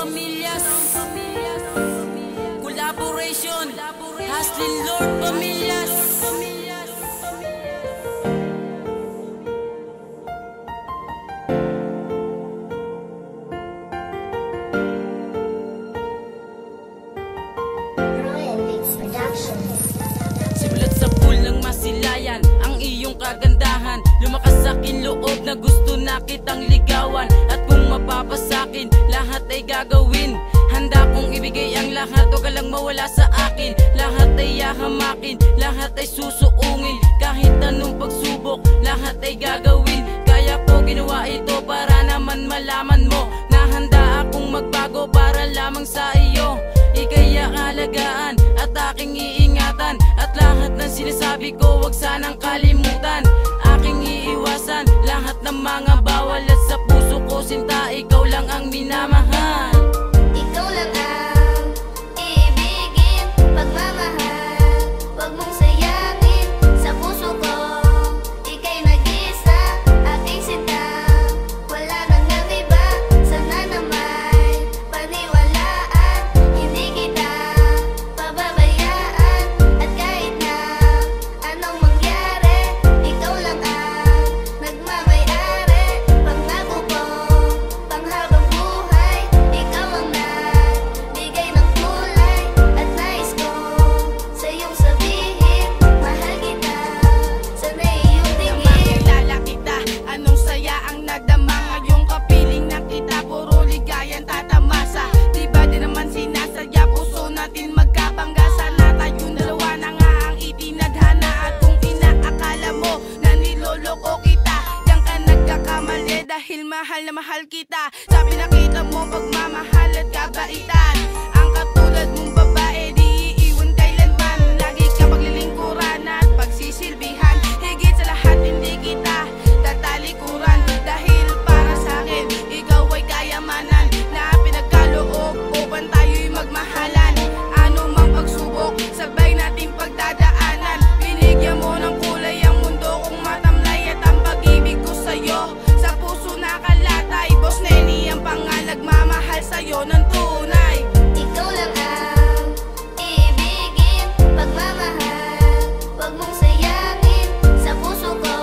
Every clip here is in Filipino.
Pamilyas Collaboration Haslin Lord Pamilyas. Simulat sa pool ng masilayan ang iyong kagandahan, lumakas sa'kin loob na gusto na kitang ligawan. At kung mapapasakin, lahat ay gagawin. Handa kong ibigay ang lahat, huwag ka lang mawala sa akin. Lahat ay hahamakin, lahat ay susuungin. Kahit anong pagsubok, lahat ay gagawin. Kaya ko ginawa ito para naman malaman mo na handa akong magbago para lamang sa iyo. Ika'y aalagaan at aking iingatan, at lahat ng sinasabi ko wag sanang kalimutan. Aking iiwasan lahat ng mga bawal, at sa puso ko sinta, ikaw lang ang minamahal. Ikaw lang ang iibigin, pagmamahal, wag mong sayangin. Sa puso ko, ika'y nag-isa, aking sinta, wala nang iba. Sana naman paniwalaan, hindi kita pababayaan. At kahit na anong mangyari, ikaw lang ang nagmamayari. Pangako ko, panghabang buhay, ikaw ang nagbigay ng kulay. At nais ko sa iyong sabihin, mahal kita, sana iyong tingin. Makilala kita, anong saya ang nadama ngayong kapiling na kita, puro ligayan tatamasa. Diba din naman sinasadya, puso natin magkabangga. Sana tayong dalawa na nga ang itinadhana. At kung inaakala mo na niloloko kita, diyan ka nagkakamali, dahil mahal na mahal kita. Sa pinakita mo pagmamahal at kabaitan, ang katulad mong babae di iiwan kailanman. Lagi ka paglilingkuran at pagsisilbihan, higit sa lahat hindi kita tatalikuran. Dahil para sa akin, ikaw ay kayamanan na pinagkaloob upang tayo'y magmahalan. Ano mang pagsubok, sabay nating pagdadaanan. Binigyan mo ng kulay ang mundo kong matamlay, at ang pag-ibig ko sa'yo sa puso nakalatay. Boss Nenny ang pangalan, nagmamahal sa'yo ng tunay. Ikaw lang ang iibigin, pagmamahal, wag mong sayangin. Sa puso ko,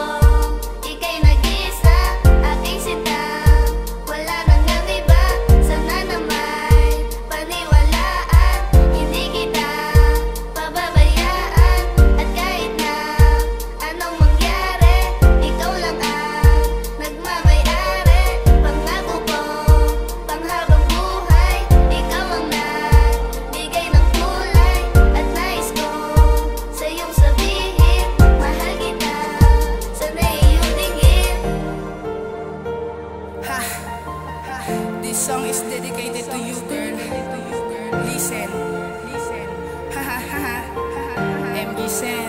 ika'y nag-isa, aking sinta, wala nang iba. Sana naman paniwalaan, hindi kita pababayaan. At kahit na anong mangyari, ikaw lang ang nagmamayari. Pangako ko, panghabang buhay, ikaw ang nagbigay ng kulay. At nais ko sa iyong sabihin, mahal kita, sana iyong tingin. This song is dedicated to you, girl. Listen. MG Sen.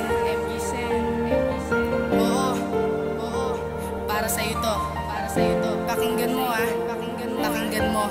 Oo. Para sa'yo to. Pakinggan mo, ah. Pakinggan mo.